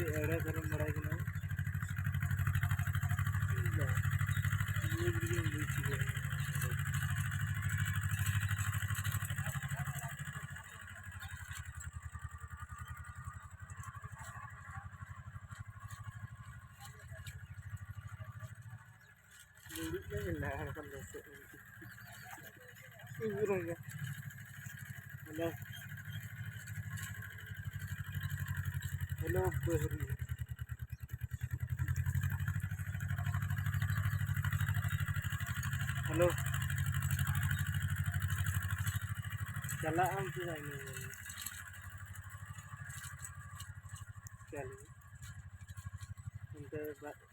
ये एड़ा करम बड़ा कि ना ये भी चीज़ है ये मिलना है अपन लोग से ये रहेगा हेलो हेलो बहरी हेलो चला हम तो जाएंगे चलिए उनके